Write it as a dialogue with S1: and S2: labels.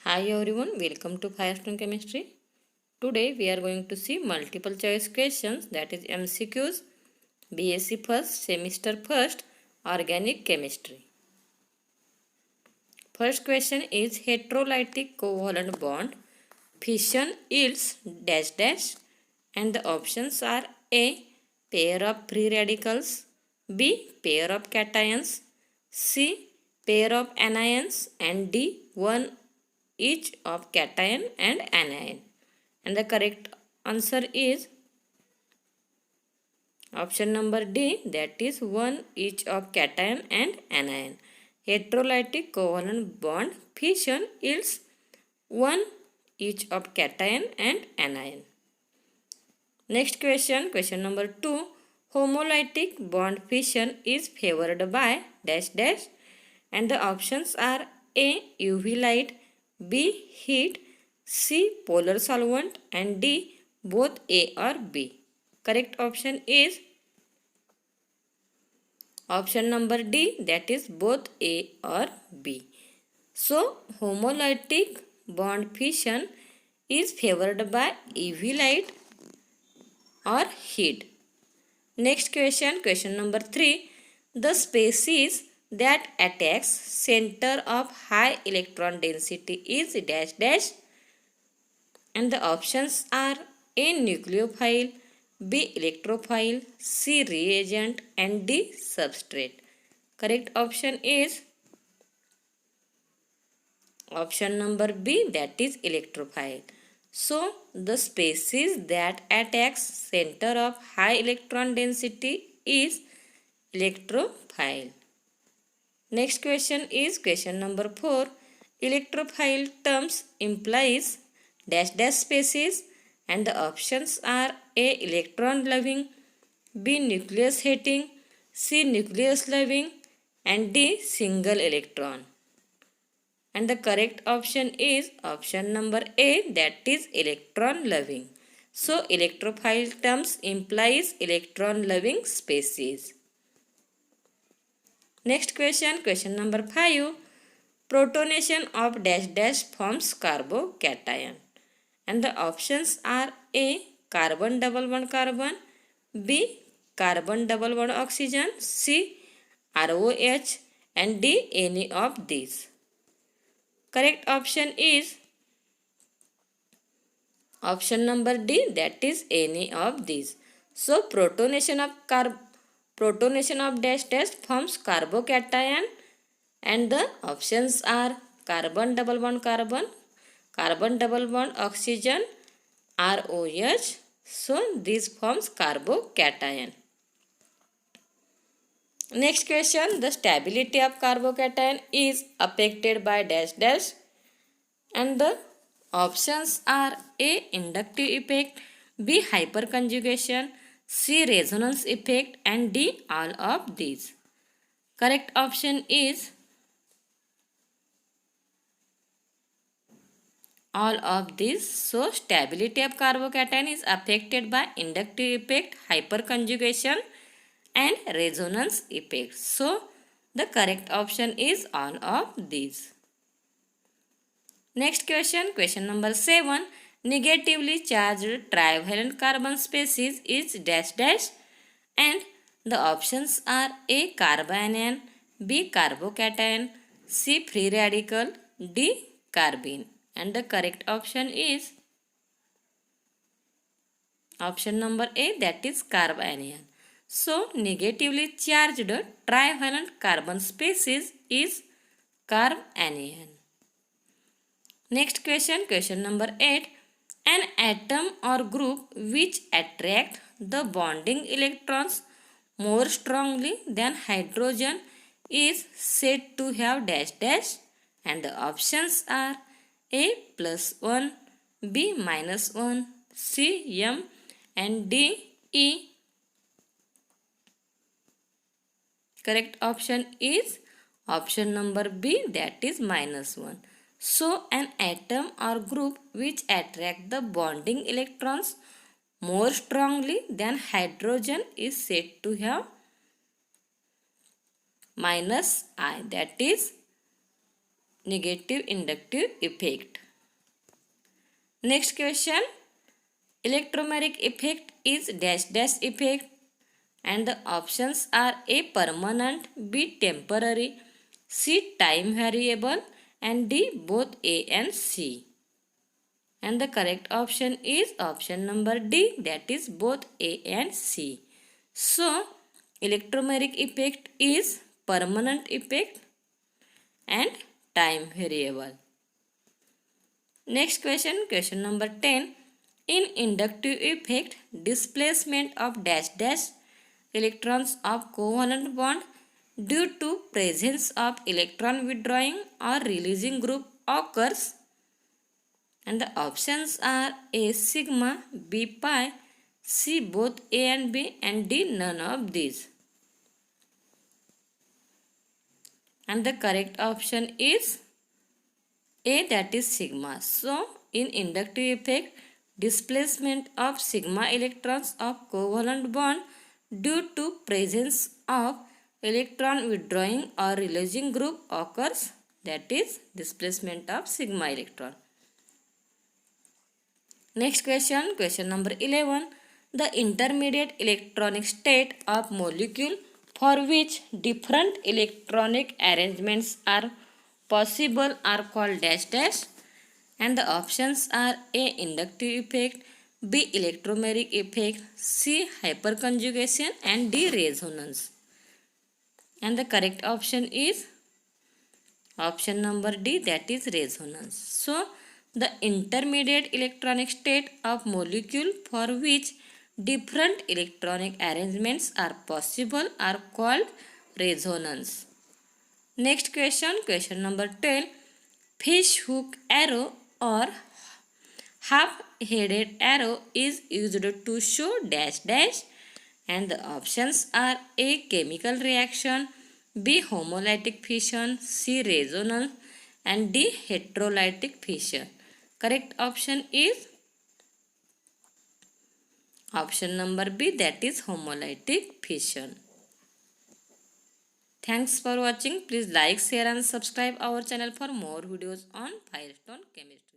S1: Hi everyone, welcome to Firestone Chemistry. Today we are going to see multiple choice questions, that is MCQs, BSc first, semester first, organic chemistry. First question is heterolytic covalent bond fission yields dash dash, and the options are A, pair of free radicals, B, pair of cations, C, pair of anions, and D, one each of cation and anion. And the correct answer is option number D, that is one each of cation and anion. Heterolytic covalent bond fission yields one each of cation and anion. Next question, question number 2. Homolytic bond fission is favored by dash dash, and the options are A, UV light, B, heat, C, polar solvent, and D, both A or B. Correct option is option number D, that is both A or B. So, homolytic bond fission is favored by UV light or heat. Next question, question number 3. The species that attacks center of high electron density is dash dash, and the options are A, nucleophile, B, electrophile, C, reagent, and D, substrate. Correct option is option number B, that is electrophile. So, the species that attacks center of high electron density is electrophile. Next question is question number 4. Electrophile terms implies dash dash species, and the options are A, electron loving, B, nucleus hating, C, nucleus loving, and D, single electron. And the correct option is option number A, that is electron loving. So, electrophile terms implies electron loving species. Next question, question number 5. Protonation of dash dash forms carbocation. And the options are A, carbon double bond carbon, B, carbon double bond oxygen, C, ROH, and D, any of these. Correct option is option number D, that is any of these. So, protonation of dash dash forms carbocation, and the options are carbon double bond carbon, carbon double bond oxygen, ROH. So, this forms carbocation. Next question, the stability of carbocation is affected by dash dash, and the options are A, inductive effect, B, hyperconjugation, C, resonance effect, and D, all of these. Correct option is all of these. So, stability of carbocation is affected by inductive effect, hyperconjugation, and resonance effect. So, the correct option is all of these. Next question, question number 7. Negatively charged trivalent carbon species is dash dash, and the options are A, carbanion, B, carbocation, C, free radical, D, carbene. And the correct option is option number A, that is carbanion. So, negatively charged trivalent carbon species is carbanion. Next question, question number 8. An atom or group which attract the bonding electrons more strongly than hydrogen is said to have dash dash, and the options are A, plus 1, B, minus 1, C, M, and D, E. Correct option is option number B, that is minus 1. So, an atom or group which attract the bonding electrons more strongly than hydrogen is said to have minus I, that is negative inductive effect. Next question. Electromagnetic effect is dash dash effect, and the options are A. permanent, B. temporary, C. time variable, and D. both A and C. And the correct option is option number D, that is both A and C. So, electromagnetic effect is permanent effect and time variable. Next question, question number 10. In inductive effect, displacement of dash dash electrons of covalent bond due to presence of electron withdrawing or releasing group occurs. And the options are A. sigma, B. pi, C. both A and B, and D. none of these. And the correct option is A, that is sigma. So, in inductive effect, displacement of sigma electrons of covalent bond due to presence of electron withdrawing or releasing group occurs, that is displacement of sigma electron. Next question, question number 11. The intermediate electronic state of molecule for which different electronic arrangements are possible are called dash dash, and the options are A. inductive effect, B. electromagnetic effect, C. hyperconjugation, and D. resonance. And the correct option is option number D, that is resonance. So, the intermediate electronic state of molecule for which different electronic arrangements are possible are called resonance. Next question, question number 12. Fish hook arrow or half-headed arrow is used to show dash dash, and the options are A. chemical reaction, B. homolytic fission, C. resonance, and D. heterolytic fission. Correct option is option number B, that is homolytic fission. Thanks for watching. Please like, share and subscribe our channel for more videos on Firestone Chemistry.